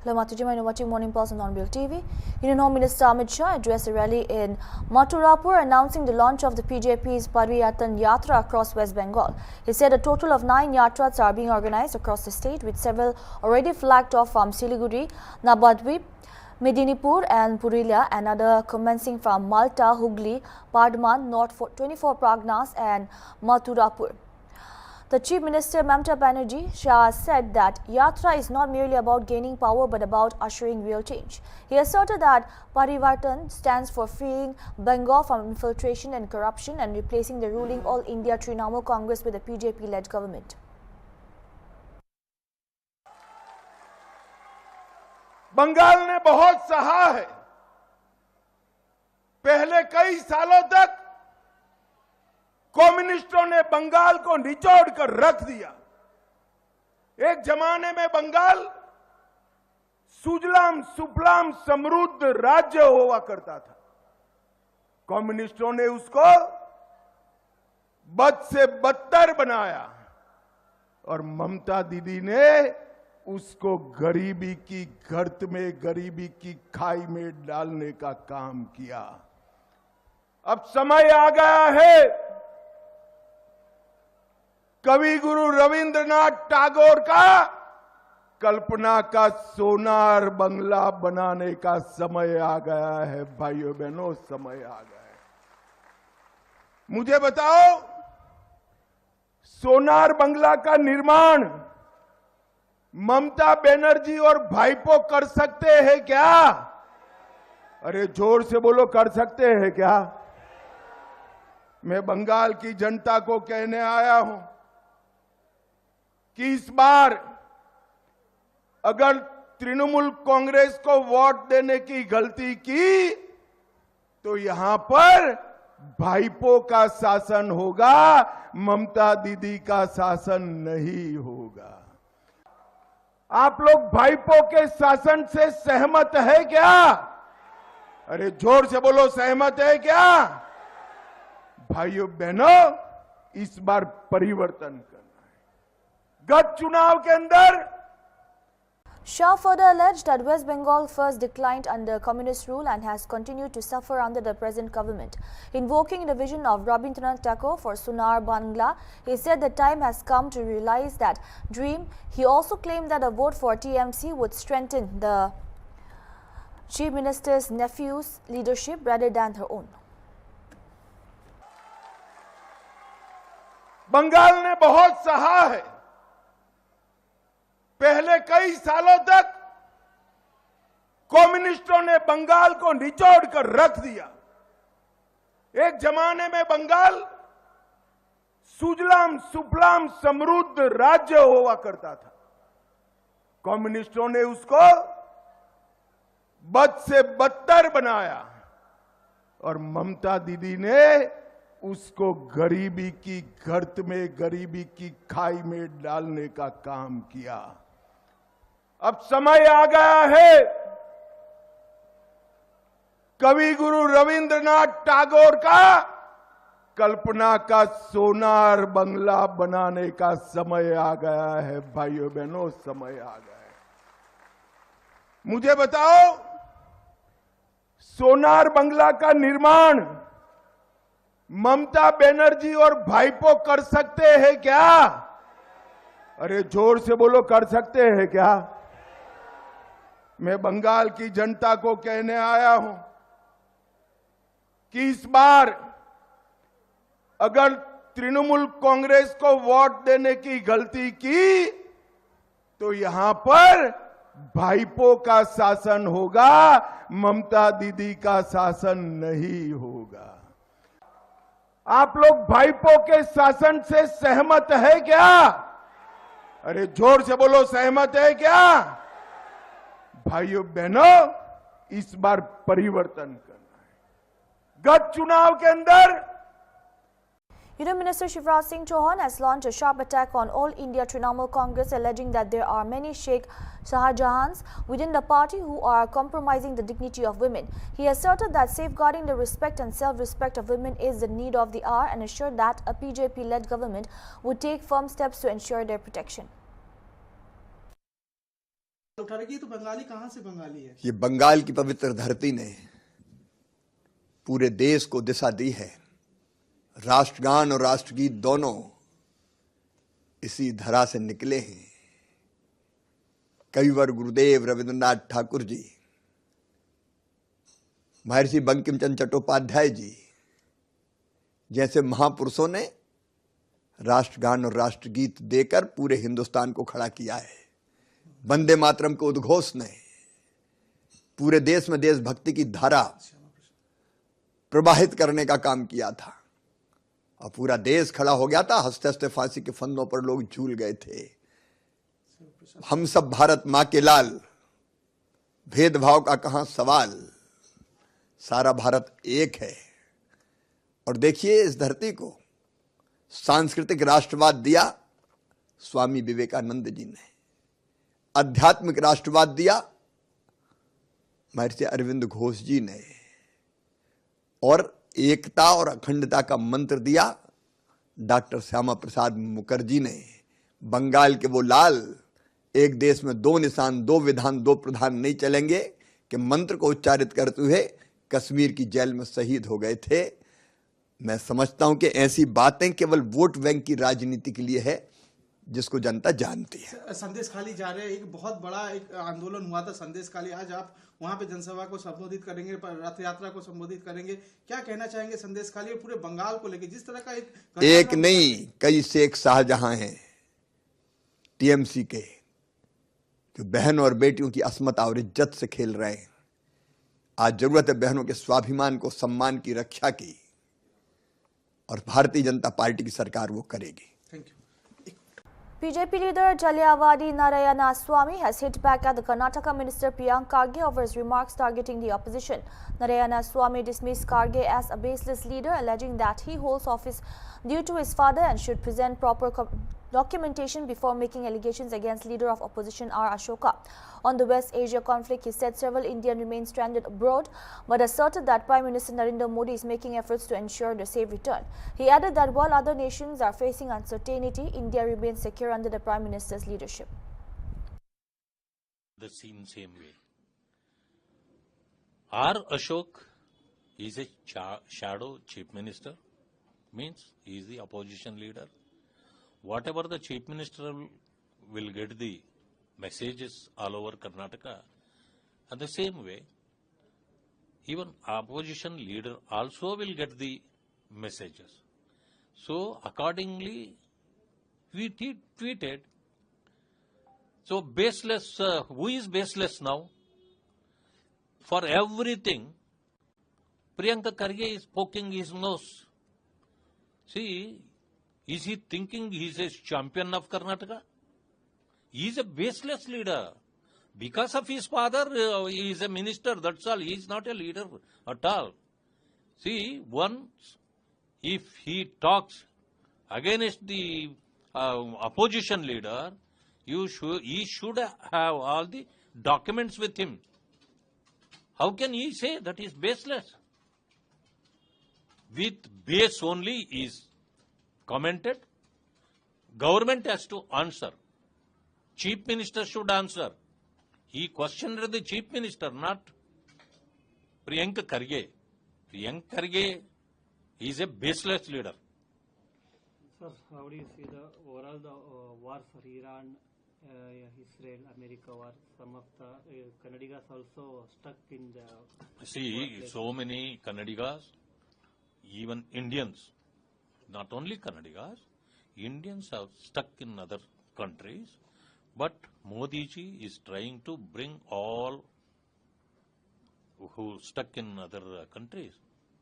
Hello, Matujima, you're watching Morning Pulse on HornbillTV. Union Home Minister Amit Shah addressed a rally in Mathurapur announcing the launch of the BJP's Pariyatan Yatra across West Bengal. He said a total of 9 yatras are being organized across the state, with several already flagged off from Siliguri, Nabadwip, Medinipur and Purulia, and other commencing from Malta, Hooghly, Bardhaman, North 24 Pragnas and Mathurapur. The Chief Minister Mamata Banerjee Shah said that Yatra is not merely about gaining power but about ushering real change. He asserted that Parivartan stands for freeing Bengal from infiltration and corruption and replacing the ruling All India Trinamool Congress with a BJP-led government. Bengal ने बहुत सहा है। पहले कई सालों तक कम्युनिस्टों ने बंगाल को निचोड़ कर रख दिया। एक जमाने में बंगाल सुजलाम सुफलाम समृद्ध राज्य हुआ करता था। कम्युनिस्टों ने उसको बद से बदतर बनाया और ममता दीदी ने उसको गरीबी की गर्त में, गरीबी की खाई में डालने का काम किया। अब समय आ गया है कवि गुरु रविंद्रनाथ टैगोर का कल्पना का सोनार बंगला बनाने का समय आ गया है। भाइयों बहनों, समय आ गया है। मुझे बताओ, सोनार बंगला का निर्माण ममता बनर्जी और भाईपो कर सकते हैं क्या? अरे जोर से बोलो, कर सकते हैं क्या? मैं बंगाल की जनता को कहने आया हूं कि इस बार अगर तृणमूल कांग्रेस को वोट देने की गलती की तो यहां पर भाईपो का शासन होगा, ममता दीदी का शासन नहीं होगा। आप लोग भाईपो के शासन से सहमत है क्या? अरे जोर से बोलो, सहमत है क्या? भाइयों बहनों, इस बार परिवर्तन करना है। गत चुनाव के अंदर Shah further alleged that West Bengal first declined under communist rule and has continued to suffer under the present government. Invoking the vision of Rabindranath Tagore for Sonar Bangla, he said the time has come to realize that dream. He also claimed that a vote for TMC would strengthen the Chief Minister's nephew's leadership rather than her own. Bengal ने बहुत सहा है। पहले कई सालों तक कम्युनिस्टों ने बंगाल को निचोड़ कर रख दिया। एक जमाने में बंगाल सुजलाम सुफलाम समृद्ध राज्य हुआ करता था। कम्युनिस्टों ने उसको बद से बदतर बनाया और ममता दीदी ने उसको गरीबी की गर्त में, गरीबी की खाई में डालने का काम किया। अब समय आ गया है कवि गुरु रविंद्रनाथ टैगोर का कल्पना का सोनार बंगला बनाने का समय आ गया है। भाइयों बहनों, समय आ गया है। मुझे बताओ, सोनार बंगला का निर्माण ममता बनर्जी और भाईपो कर सकते हैं क्या? अरे जोर से बोलो, कर सकते हैं क्या? मैं बंगाल की जनता को कहने आया हूं कि इस बार अगर तृणमूल कांग्रेस को वोट देने की गलती की तो यहां पर भाईपो का शासन होगा, ममता दीदी का शासन नहीं होगा। आप लोग भाईपो के शासन से सहमत है क्या? अरे जोर से बोलो, सहमत है क्या? भाइयों बहनों, इस बार परिवर्तन करना है। गत चुनाव के अंदर Union Minister Shivraj Singh Chauhan has launched a sharp attack on All India Trinamool Congress, alleging that there are many Sheikh Shahjahans within the party who are compromising the dignity of women. He asserted that safeguarding the respect and self-respect of women is the need of the hour and assured that a BJP-led government would take firm steps to ensure their protection. उठा रही तो बंगाली कहां से बंगाली है? ये बंगाल की पवित्र धरती ने पूरे देश को दिशा दी है। राष्ट्रगान और राष्ट्रगीत दोनों इसी धरा से निकले हैं। कविवर गुरुदेव रविंद्रनाथ ठाकुर जी, महर्षि बंकिम चंद्र चट्टोपाध्याय जी जैसे महापुरुषों ने राष्ट्रगान और राष्ट्रगीत देकर पूरे हिंदुस्तान को खड़ा किया है। वंदे मातरम के उद्घोष ने पूरे देश में देशभक्ति की धारा प्रवाहित करने का काम किया था और पूरा देश खड़ा हो गया था। हंसते हंसते फांसी के फंदों पर लोग झूल गए थे। हम सब भारत मां के लाल, भेदभाव का कहां सवाल, सारा भारत एक है। और देखिए, इस धरती को सांस्कृतिक राष्ट्रवाद दिया स्वामी विवेकानंद जी ने, आध्यात्मिक राष्ट्रवाद दिया महर्षि अरविंद घोष जी ने, और एकता और अखंडता का मंत्र दिया डॉक्टर श्यामा प्रसाद मुखर्जी ने। बंगाल के वो लाल, एक देश में दो निशान, दो विधान, दो प्रधान नहीं चलेंगे कि मंत्र को उच्चारित करते हुए कश्मीर की जेल में शहीद हो गए थे। मैं समझता हूं कि ऐसी बातें केवल वोट बैंक की राजनीति के लिए है, जिसको जनता जानती है। संदेश खाली जा रहे हैं, एक बहुत बड़ा एक आंदोलन हुआ था संदेश खाली। आज आप वहां पे जनसभा को संबोधित करेंगे, रथ यात्रा को संबोधित करेंगे, क्या कहना चाहेंगे संदेश खाली और पूरे बंगाल को लेकर? जिस तरह का एक नहीं, कई शेख शाहजहां हैं टीएमसी के, जो बहन और बेटियों की अस्मता और इज्जत से खेल रहे हैं। आज जरूरत है बहनों के स्वाभिमान को, सम्मान की रक्षा की, और भारतीय जनता पार्टी की सरकार वो करेगी। Thank you. BJP leader Jalliawadi Narayana Swamy has hit back at the Karnataka minister Priyank Karge over his remarks targeting the opposition. Narayana Swamy dismissed Karge as a baseless leader, alleging that he holds office due to his father and should present proper documentation before making allegations against leader of opposition R. Ashoka. On the West Asia conflict, he said several Indians remain stranded abroad, but asserted that Prime Minister Narendra Modi is making efforts to ensure their safe return. He added that while other nations are facing uncertainty, India remains secure under the Prime Minister's leadership. The same way. R. Ashok is a shadow chief minister, means he is the opposition leader. Whatever the chief minister will get the messages all over Karnataka, and the same way, even opposition leader also will get the messages. So accordingly, we tweeted. So baseless, who is baseless now? For everything, Priyanka Karge is poking his nose. See, is he thinking he is a champion of Karnataka? He is a baseless leader. Because of his father, he is a minister, that's all. He is not a leader at all. See, once if he talks against the opposition leader, he should have all the documents with him. How can he say that he is baseless? With base only is commented. Government has to answer. Chief Minister should answer. He questioned the Chief Minister, not Priyanka Karge. Priyanka Karge is a baseless leader. Sir, how do you see the overall war for Iran, Israel, America war? Some of the Kannadigas also stuck in the... See, so many Kannadigas, even Indians, not only Kannadigas, Indians are stuck in other countries, but Modi ji is trying to bring all who stuck in other countries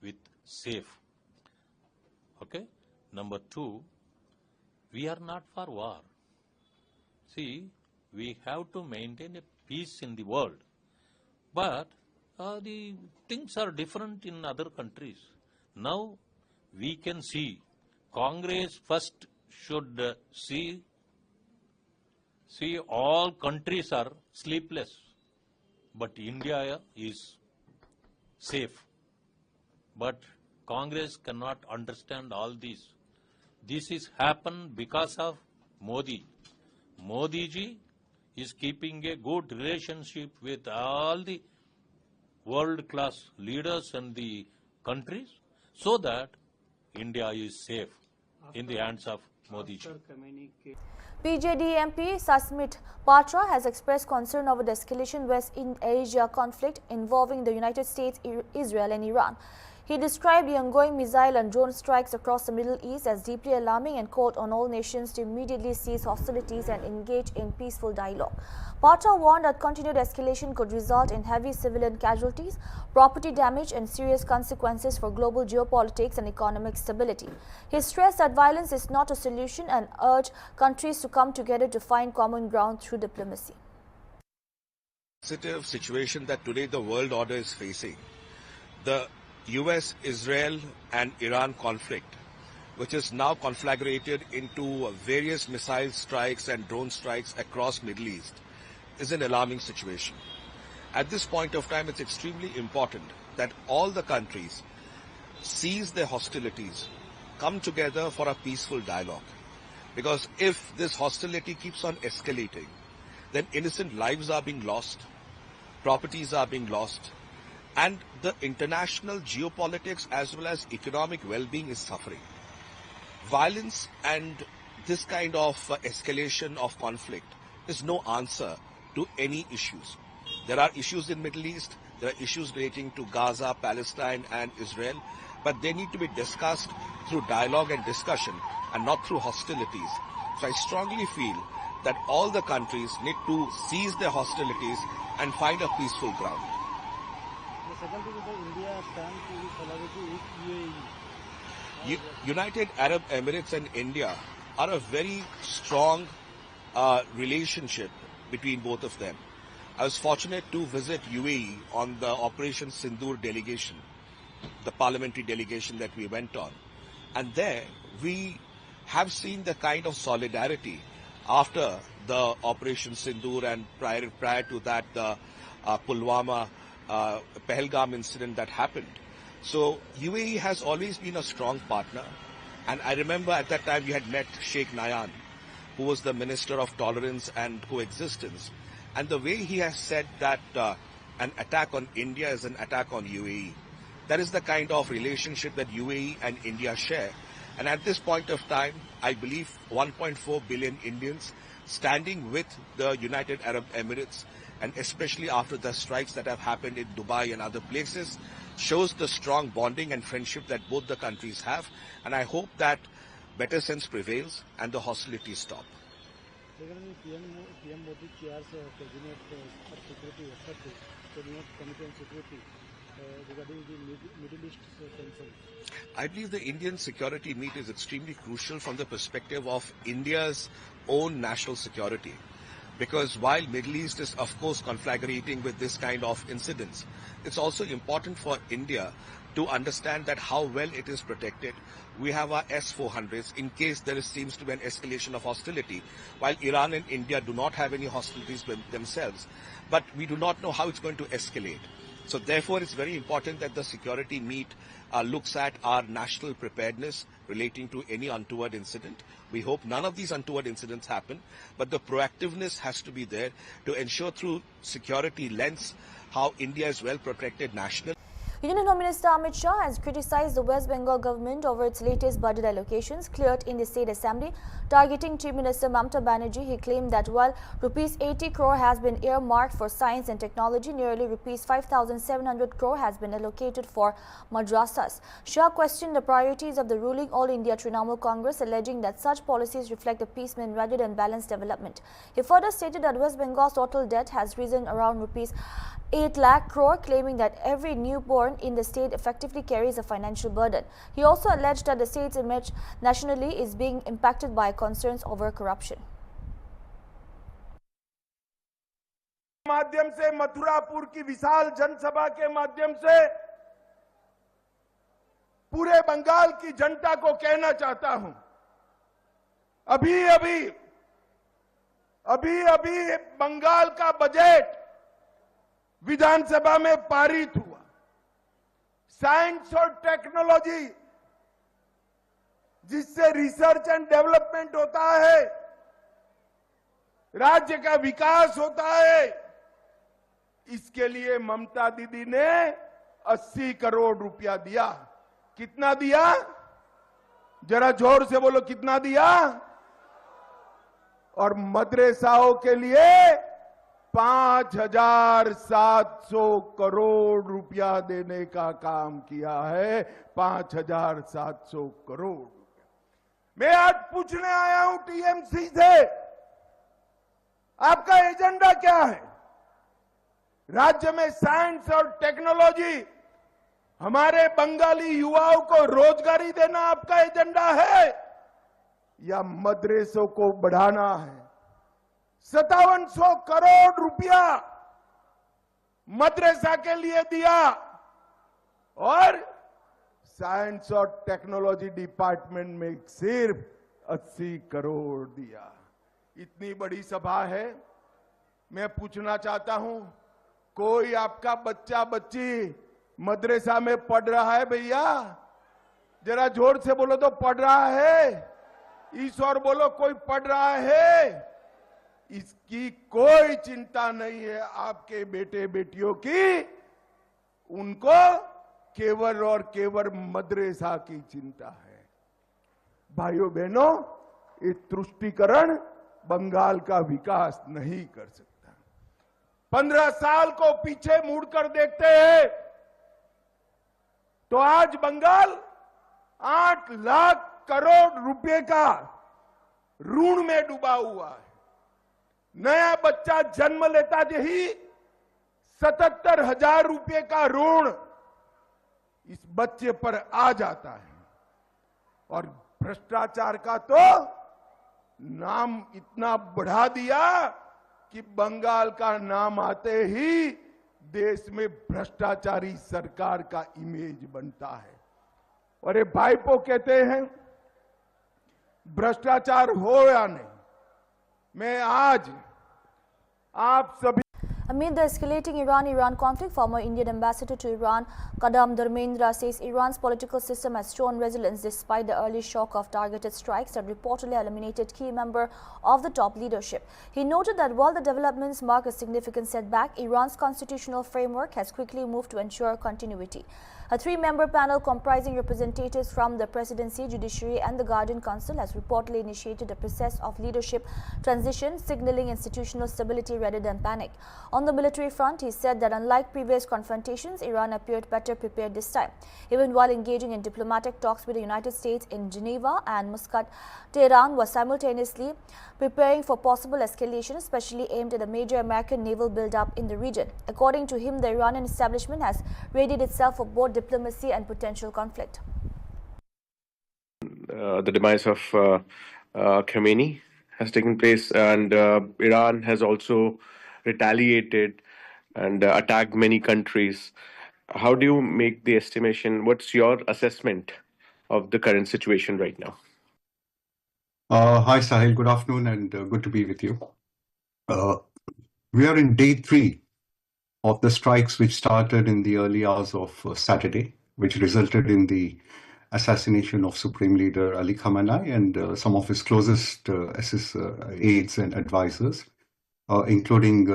with safe. Okay? Number two, we are not for war. See, we have to maintain a peace in the world, but the things are different in other countries. Now, we can see Congress first should see all countries are sleepless, but India is safe. But Congress cannot understand all this. This is happened because of Modi. Modi ji is keeping a good relationship with all the world-class leaders and the countries so that India is safe in the hands of Modi ji. BJD MP Sasmit Patra has expressed concern over the escalation West Asia conflict involving the United States, Israel and Iran. He described the ongoing missile and drone strikes across the Middle East as deeply alarming and called on all nations to immediately cease hostilities and engage in peaceful dialogue. Patra warned that continued escalation could result in heavy civilian casualties, property damage and serious consequences for global geopolitics and economic stability. He stressed that violence is not a solution and urged countries to come together to find common ground through diplomacy. Sensitive situation that today the world order is facing. The US, Israel and Iran conflict, which is now conflagrated into various missile strikes and drone strikes across Middle East, is an alarming situation. At this point of time, it's extremely important that all the countries cease their hostilities, come together for a peaceful dialogue. Because if this hostility keeps on escalating, then innocent lives are being lost, properties are being lost, and the international geopolitics as well as economic well-being is suffering. Violence and this kind of escalation of conflict is no answer to any issues. There are issues in Middle East, there are issues relating to Gaza, Palestine and Israel, but they need to be discussed through dialogue and discussion and not through hostilities. So I strongly feel that all the countries need to cease their hostilities and find a peaceful ground. United Arab Emirates and India are a very strong relationship between both of them. I was fortunate to visit UAE on the Operation Sindoor delegation, the parliamentary delegation that we went on. And there we have seen the kind of solidarity after the Operation Sindoor and prior to that the Pulwama Pahalgam incident that happened. So UAE has always been a strong partner, and I remember at that time we had met Sheikh Nayan, who was the Minister of Tolerance and Coexistence, and the way he has said that an attack on India is an attack on UAE. That is the kind of relationship that UAE and India share. And at this point of time, I believe 1.4 billion Indians standing with the United Arab Emirates, and especially after the strikes that have happened in Dubai and other places, shows the strong bonding and friendship that both the countries have. And I hope that better sense prevails and the hostilities stop. I believe the Indian security meet is extremely crucial from the perspective of India's own national security. Because while Middle East is of course conflagrating with this kind of incidents, it's also important for India to understand that how well it is protected. We have our S-400s in case there seems to be an escalation of hostility, while Iran and India do not have any hostilities with themselves. But we do not know how it's going to escalate. So therefore, it's very important that the security meet looks at our national preparedness relating to any untoward incident. We hope none of these untoward incidents happen, but the proactiveness has to be there to ensure through security lens how India is well protected nationally. Union Home Minister Amit Shah has criticized the West Bengal government over its latest budget allocations cleared in the State Assembly. Targeting Chief Minister Mamata Banerjee, he claimed that while Rs 80 crore has been earmarked for science and technology, nearly Rs 5,700 crore has been allocated for madrasas. Shah questioned the priorities of the ruling All India Trinamool Congress, alleging that such policies reflect appeasement rather than balanced development. He further stated that West Bengal's total debt has risen around Rs 8 lakh crore, claiming that every newborn in the state effectively carries a financial burden. He also alleged that the state's image nationally is being impacted by concerns over corruption. माध्यम से मथुरापुर की विशाल जनसभा के माध्यम से पूरे बंगाल की जनता को कहना चाहता हूं, अभी बंगाल का बजट विधानसभा में पारित हुआ। साइंस और टेक्नोलॉजी जिससे रिसर्च एंड डेवलपमेंट होता है, राज्य का विकास होता है। इसके लिए ममता दीदी ने 80 करोड़ रुपया दिया। कितना दिया? जरा जोर से बोलो, कितना दिया? और मदरसाओं के लिए 5,700 करोड़ रुपया देने का काम किया है। 5,700 करोड़ रुपया। मैं आज पूछने आया हूं टीएमसी से, आपका एजेंडा क्या है? राज्य में साइंस और टेक्नोलॉजी, हमारे बंगाली युवाओं को रोजगारी देना आपका एजेंडा है या मदरसों को बढ़ाना है? 5700 करोड़ रुपया मदरसा के लिए दिया और साइंस और टेक्नोलॉजी डिपार्टमेंट में सिर्फ 80 करोड़ दिया। इतनी बड़ी सभा है, मैं पूछना चाहता हूं, कोई आपका बच्चा बच्ची मदरसा में पढ़ रहा है? भैया जरा जोर से बोलो तो, पढ़ रहा है? इस और बोलो, कोई पढ़ रहा है? इसकी कोई चिंता नहीं है आपके बेटे बेटियों की, उनको केवल और केवल मदरसा की चिंता है। भाइयों बहनों, ये तुष्टीकरण बंगाल का विकास नहीं कर सकता। 15 साल को पीछे मुड़कर देखते हैं तो आज बंगाल 8 लाख करोड़ रुपए का ऋण में डूबा हुआ है। नया बच्चा जन्म लेता ही 77,000 रुपए का ऋण इस बच्चे पर आ जाता है। और भ्रष्टाचार का तो नाम इतना बढ़ा दिया कि बंगाल का नाम आते ही देश में भ्रष्टाचारी सरकार का इमेज बनता है। और ये भाईपो कहते हैं भ्रष्टाचार हो या नहीं, मैं आज आप सभी Amid the escalating Iran-Iran conflict, former Indian ambassador to Iran, Kadam Dharmendra, says Iran's political system has shown resilience despite the early shock of targeted strikes that reportedly eliminated key member of the top leadership. He noted that while the developments mark a significant setback, Iran's constitutional framework has quickly moved to ensure continuity. A 3-member panel comprising representatives from the presidency, judiciary and the Guardian Council has reportedly initiated a process of leadership transition, signaling institutional stability rather than panic. On the military front, he said that unlike previous confrontations, Iran appeared better prepared this time. Even while engaging in diplomatic talks with the United States in Geneva and Muscat, Tehran was simultaneously preparing for possible escalation, especially aimed at a major American naval build-up in the region. According to him, the Iranian establishment has readied itself for both diplomacy and potential conflict. The demise of Khamenei has taken place, and Iran has also retaliated and attacked many countries. How do you make the estimation? What's your assessment of the current situation right now? Hi, Sahil. Good afternoon and good to be with you. We are in day 3 of the strikes which started in the early hours of Saturday, which resulted in the assassination of Supreme Leader Ali Khamenei and some of his closest aides and advisors, including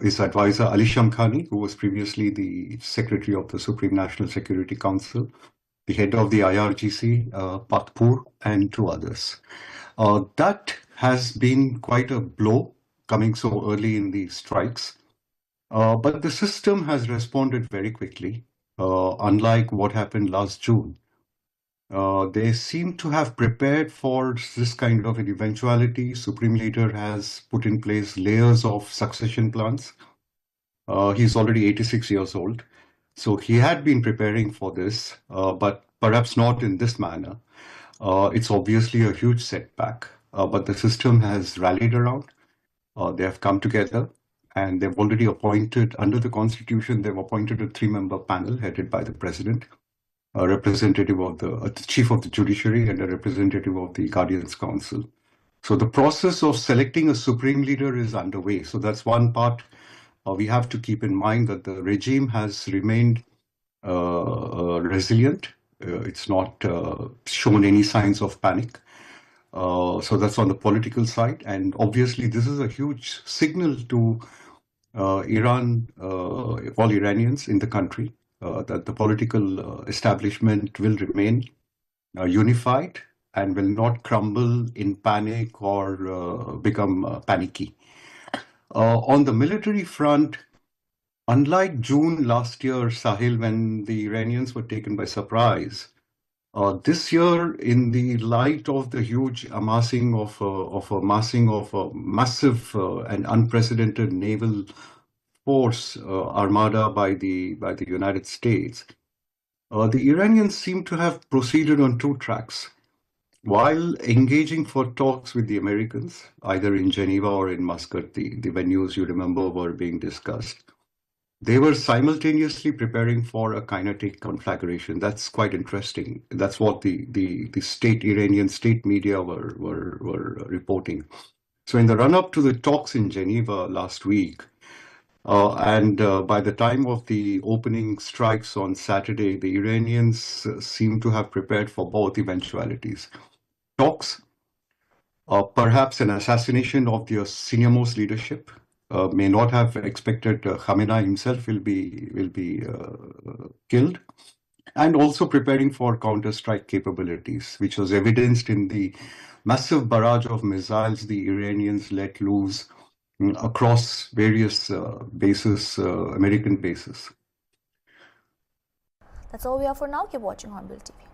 his advisor Ali Shamkhani, who was previously the Secretary of the Supreme National Security Council, the head of the IRGC, Patpur, and 2 others. That has been quite a blow coming so early in the strikes. But the system has responded very quickly. Unlike what happened last June, they seem to have prepared for this kind of an eventuality. Supreme Leader has put in place layers of succession plans. He's already 86 years old. So he had been preparing for this, but perhaps not in this manner. It's obviously a huge setback, but the system has rallied around. They have come together and they've already appointed, under the Constitution, they've appointed a 3-member panel headed by the President, a representative of the Chief of the Judiciary and a representative of the Guardians Council. So the process of selecting a Supreme Leader is underway. So that's one part we have to keep in mind, that the regime has remained resilient. It's not shown any signs of panic. So that's on the political side. And obviously, this is a huge signal to Iran, all Iranians in the country, that the political establishment will remain unified and will not crumble in panic or become panicky. On the military front, unlike June last year, Sahil, when the Iranians were taken by surprise, this year, in the light of the huge amassing of a massive and unprecedented naval force armada by the United States, the Iranians seem to have proceeded on two tracks. While engaging for talks with the Americans, either in Geneva or in Muscat, the venues you remember were being discussed, they were simultaneously preparing for a kinetic conflagration. That's quite interesting. That's what the Iranian state media were reporting. So in the run-up to the talks in Geneva last week, and by the time of the opening strikes on Saturday, the Iranians seem to have prepared for both eventualities. Talks, perhaps an assassination of their senior-most leadership, may not have expected Khamenei himself will be killed, and also preparing for counter-strike capabilities, which was evidenced in the massive barrage of missiles the Iranians let loose across various bases, American bases. That's all we have for now. Keep watching Hornbill TV.